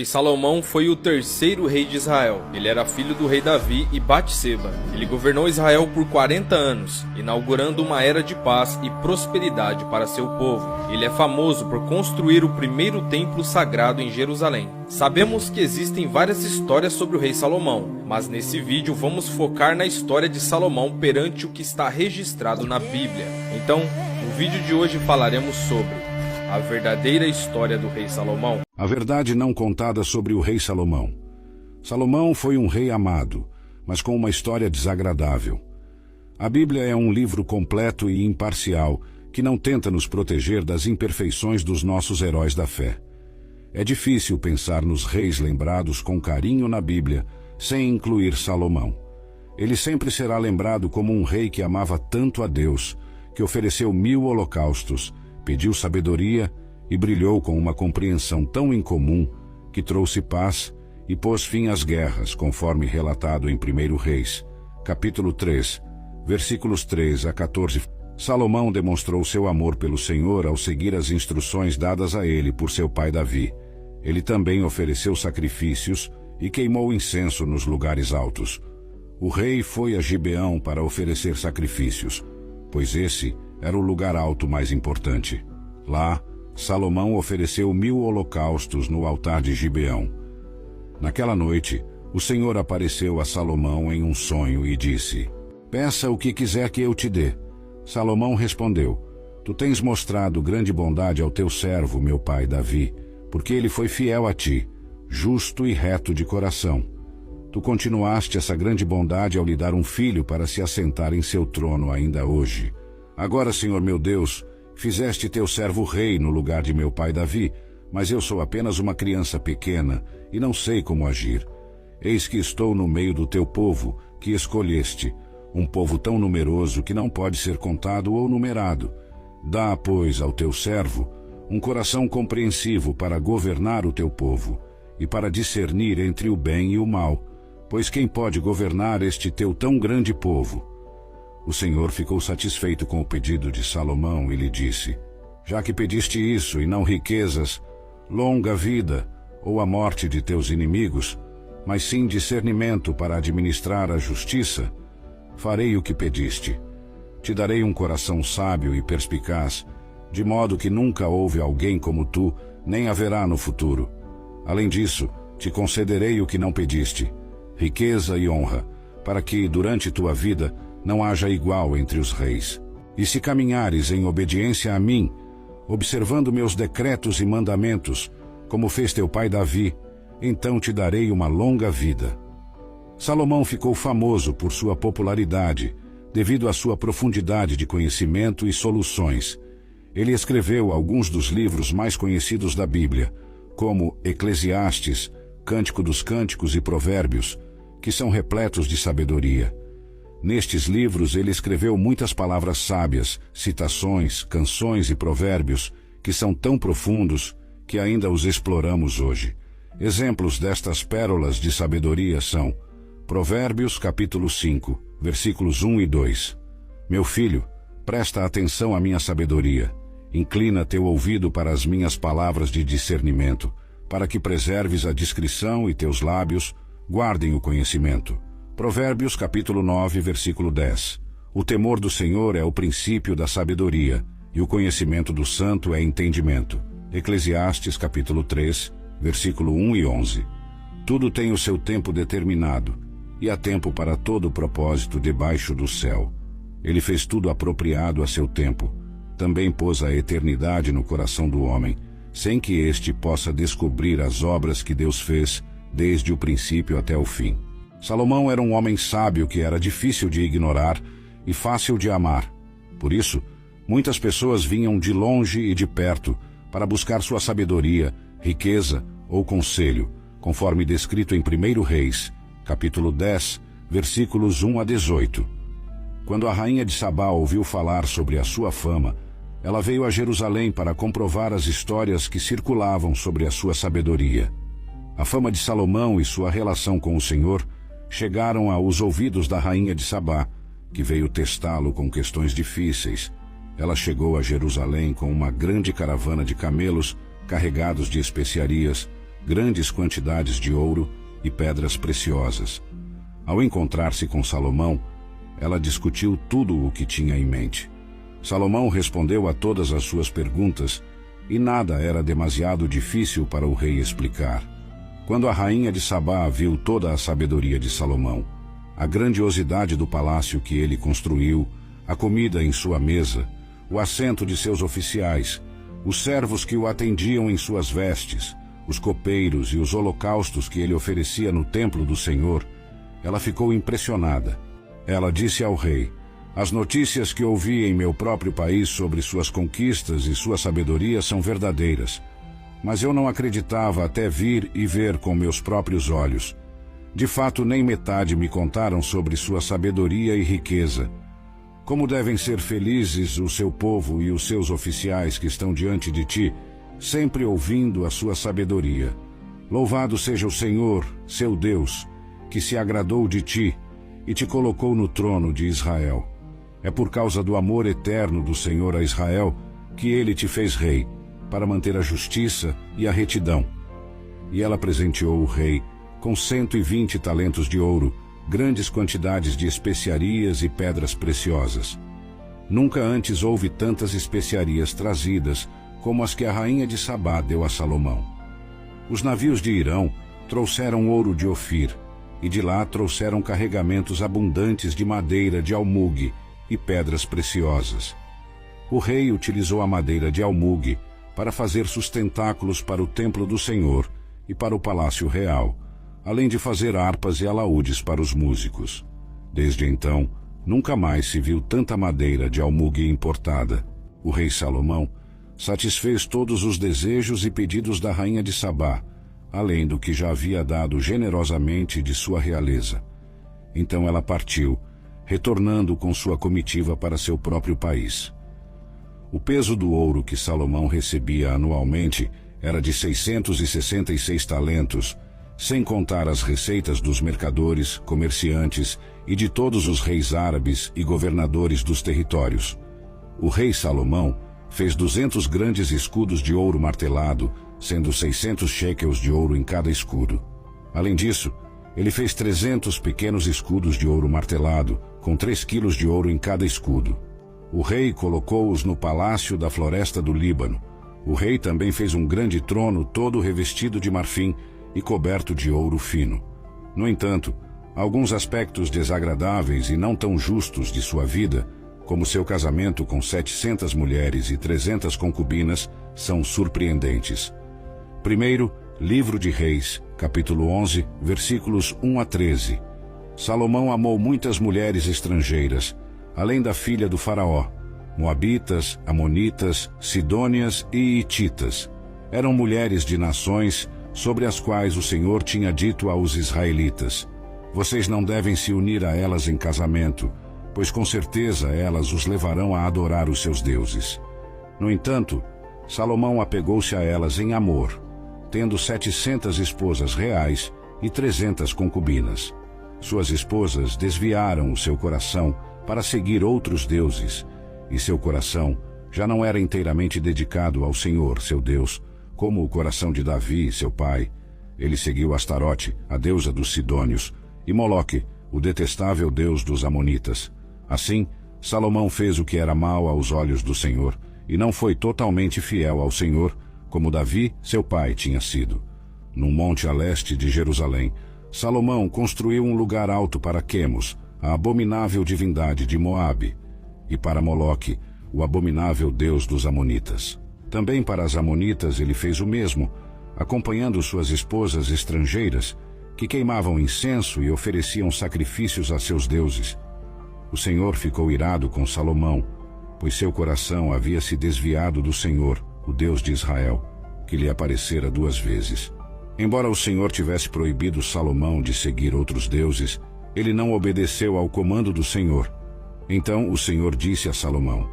rei Salomão foi o terceiro rei de Israel. Ele era filho do rei Davi e Batseba. Ele governou Israel por 40 anos, inaugurando uma era de paz e prosperidade para seu povo. Ele é famoso por construir o primeiro templo sagrado em Jerusalém. Sabemos que existem várias histórias sobre o rei Salomão, mas nesse vídeo vamos focar na história de Salomão perante o que está registrado na Bíblia. Então, no vídeo de hoje falaremos sobre a verdadeira história do rei Salomão. A verdade não contada sobre o rei Salomão. Salomão foi um rei amado, mas com uma história desagradável. A Bíblia é um livro completo e imparcial que não tenta nos proteger das imperfeições dos nossos heróis da fé. É difícil pensar nos reis lembrados com carinho na Bíblia sem incluir Salomão. Ele sempre será lembrado como um rei que amava tanto a Deus, que ofereceu 1000 holocaustos, pediu sabedoria e brilhou com uma compreensão tão incomum que trouxe paz e pôs fim às guerras, conforme relatado em 1 Reis, capítulo 3, versículos 3 a 14. Salomão demonstrou seu amor pelo Senhor ao seguir as instruções dadas a ele por seu pai Davi. Ele também ofereceu sacrifícios e queimou incenso nos lugares altos. O rei foi a Gibeão para oferecer sacrifícios, pois esse era o lugar alto mais importante. Lá, Salomão ofereceu 1000 holocaustos no altar de Gibeão. Naquela noite, o Senhor apareceu a Salomão em um sonho e disse: "Peça o que quiser que eu te dê." Salomão respondeu: "Tu tens mostrado grande bondade ao teu servo, meu pai Davi, porque ele foi fiel a ti, justo e reto de coração. Tu continuaste essa grande bondade ao lhe dar um filho para se assentar em seu trono ainda hoje. Agora, Senhor meu Deus, fizeste teu servo rei no lugar de meu pai Davi, mas eu sou apenas uma criança pequena e não sei como agir. Eis que estou no meio do teu povo, que escolheste, um povo tão numeroso que não pode ser contado ou numerado. Dá, pois, ao teu servo um coração compreensivo para governar o teu povo e para discernir entre o bem e o mal, pois quem pode governar este teu tão grande povo?" O Senhor ficou satisfeito com o pedido de Salomão e lhe disse: "Já que pediste isso e não riquezas, longa vida ou a morte de teus inimigos, mas sim discernimento para administrar a justiça, farei o que pediste. Te darei um coração sábio e perspicaz, de modo que nunca houve alguém como tu, nem haverá no futuro. Além disso, te concederei o que não pediste, riqueza e honra, para que, durante tua vida, não haja igual entre os reis. E se caminhares em obediência a mim, observando meus decretos e mandamentos, como fez teu pai Davi, então te darei uma longa vida." Salomão ficou famoso por sua popularidade, devido à sua profundidade de conhecimento e soluções. Ele escreveu alguns dos livros mais conhecidos da Bíblia, como Eclesiastes, Cântico dos Cânticos e Provérbios, que são repletos de sabedoria. Nestes livros ele escreveu muitas palavras sábias, citações, canções e provérbios, que são tão profundos que ainda os exploramos hoje. Exemplos destas pérolas de sabedoria são Provérbios capítulo 5, versículos 1 e 2. "Meu filho, presta atenção à minha sabedoria. Inclina teu ouvido para as minhas palavras de discernimento, para que preserves a discrição e teus lábios guardem o conhecimento." Provérbios capítulo 9, versículo 10. "O temor do Senhor é o princípio da sabedoria, e o conhecimento do santo é entendimento." Eclesiastes capítulo 3, versículo 1 e 11. "Tudo tem o seu tempo determinado, e há tempo para todo propósito debaixo do céu. Ele fez tudo apropriado a seu tempo. Também pôs a eternidade no coração do homem, sem que este possa descobrir as obras que Deus fez desde o princípio até o fim." Salomão era um homem sábio que era difícil de ignorar e fácil de amar. Por isso, muitas pessoas vinham de longe e de perto para buscar sua sabedoria, riqueza ou conselho, conforme descrito em 1 Reis, capítulo 10, versículos 1 a 18. Quando a rainha de Sabá ouviu falar sobre a sua fama, ela veio a Jerusalém para comprovar as histórias que circulavam sobre a sua sabedoria. A fama de Salomão e sua relação com o Senhor chegaram aos ouvidos da rainha de Sabá, que veio testá-lo com questões difíceis. Ela chegou a Jerusalém com uma grande caravana de camelos carregados de especiarias, grandes quantidades de ouro e pedras preciosas. Ao encontrar-se com Salomão, ela discutiu tudo o que tinha em mente. Salomão respondeu a todas as suas perguntas, e nada era demasiado difícil para o rei explicar. Quando a rainha de Sabá viu toda a sabedoria de Salomão, a grandiosidade do palácio que ele construiu, a comida em sua mesa, o assento de seus oficiais, os servos que o atendiam em suas vestes, os copeiros e os holocaustos que ele oferecia no templo do Senhor, ela ficou impressionada. Ela disse ao rei: "As notícias que ouvi em meu próprio país sobre suas conquistas e sua sabedoria são verdadeiras, mas eu não acreditava até vir e ver com meus próprios olhos. De fato, nem metade me contaram sobre sua sabedoria e riqueza. Como devem ser felizes o seu povo e os seus oficiais que estão diante de ti, sempre ouvindo a sua sabedoria. Louvado seja o Senhor, seu Deus, que se agradou de ti e te colocou no trono de Israel. É por causa do amor eterno do Senhor a Israel que ele te fez rei, para manter a justiça e a retidão." E ela presenteou o rei com 120 talentos de ouro, grandes quantidades de especiarias e pedras preciosas. Nunca antes houve tantas especiarias trazidas como as que a rainha de Sabá deu a Salomão. Os navios de Irão trouxeram ouro de Ofir, e de lá trouxeram carregamentos abundantes de madeira de almugue e pedras preciosas. O rei utilizou a madeira de almugue para fazer sustentáculos para o templo do Senhor e para o palácio real, além de fazer harpas e alaúdes para os músicos. Desde então, nunca mais se viu tanta madeira de almugue importada. O rei Salomão satisfez todos os desejos e pedidos da rainha de Sabá, além do que já havia dado generosamente de sua realeza. Então ela partiu, retornando com sua comitiva para seu próprio país. O peso do ouro que Salomão recebia anualmente era de 666 talentos, sem contar as receitas dos mercadores, comerciantes e de todos os reis árabes e governadores dos territórios. O rei Salomão fez 200 grandes escudos de ouro martelado, sendo 600 shekels de ouro em cada escudo. Além disso, ele fez 300 pequenos escudos de ouro martelado, com 3 quilos de ouro em cada escudo. O rei colocou-os no palácio da floresta do Líbano. O rei também fez um grande trono todo revestido de marfim e coberto de ouro fino. No entanto, alguns aspectos desagradáveis e não tão justos de sua vida, como seu casamento com 700 mulheres e 300 concubinas, são surpreendentes. Primeiro, Livro de Reis, capítulo 11, versículos 1 a 13. Salomão amou muitas mulheres estrangeiras, além da filha do faraó, moabitas, amonitas, sidônias e hititas. Eram mulheres de nações sobre as quais o Senhor tinha dito aos israelitas: "Vocês não devem se unir a elas em casamento, pois com certeza elas os levarão a adorar os seus deuses." No entanto, Salomão apegou-se a elas em amor, tendo 700 esposas reais e 300 concubinas. Suas esposas desviaram o seu coração para seguir outros deuses, e seu coração já não era inteiramente dedicado ao Senhor, seu Deus, como o coração de Davi, seu pai. Ele seguiu Astarote, a deusa dos sidônios, e Moloque, o detestável deus dos amonitas. Assim, Salomão fez o que era mal aos olhos do Senhor, e não foi totalmente fiel ao Senhor, como Davi, seu pai, tinha sido. Num monte a leste de Jerusalém, Salomão construiu um lugar alto para Quemos, a abominável divindade de Moabe, e para Moloque, o abominável deus dos amonitas. Também para as amonitas ele fez o mesmo, acompanhando suas esposas estrangeiras, que queimavam incenso e ofereciam sacrifícios a seus deuses. O Senhor ficou irado com Salomão, pois seu coração havia se desviado do Senhor, o Deus de Israel, que lhe aparecera 2 vezes. Embora o Senhor tivesse proibido Salomão de seguir outros deuses, ele não obedeceu ao comando do Senhor. Então o Senhor disse a Salomão: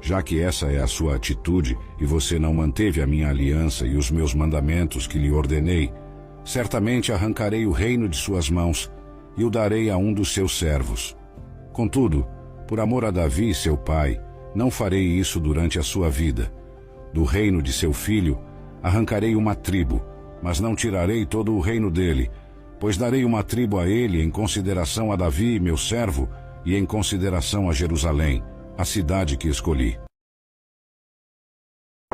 "Já que essa é a sua atitude e você não manteve a minha aliança e os meus mandamentos que lhe ordenei, certamente arrancarei o reino de suas mãos e o darei a um dos seus servos. Contudo, por amor a Davi, seu pai, não farei isso durante a sua vida. Do reino de seu filho, arrancarei uma tribo, mas não tirarei todo o reino dele, pois darei uma tribo a ele em consideração a Davi, meu servo, e em consideração a Jerusalém, a cidade que escolhi.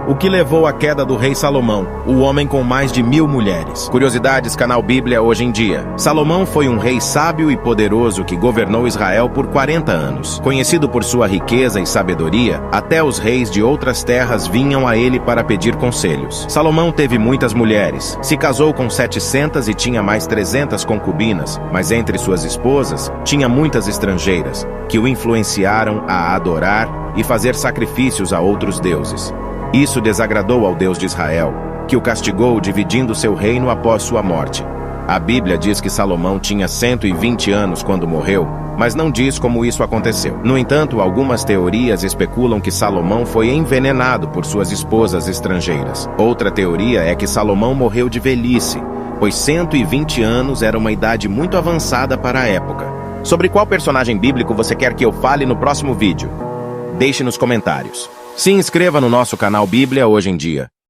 O que levou à queda do rei Salomão, o homem com mais de 1000 mulheres. Curiosidades, canal Bíblia hoje em dia. Salomão foi um rei sábio e poderoso que governou Israel por 40 anos. Conhecido por sua riqueza e sabedoria, até os reis de outras terras vinham a ele para pedir conselhos. Salomão teve muitas mulheres, se casou com 700 e tinha mais 300 concubinas, mas entre suas esposas tinha muitas estrangeiras, que o influenciaram a adorar e fazer sacrifícios a outros deuses. Isso desagradou ao Deus de Israel, que o castigou dividindo seu reino após sua morte. A Bíblia diz que Salomão tinha 120 anos quando morreu, mas não diz como isso aconteceu. No entanto, algumas teorias especulam que Salomão foi envenenado por suas esposas estrangeiras. Outra teoria é que Salomão morreu de velhice, pois 120 anos era uma idade muito avançada para a época. Sobre qual personagem bíblico você quer que eu fale no próximo vídeo? Deixe nos comentários. Se inscreva no nosso canal Bíblia hoje em dia.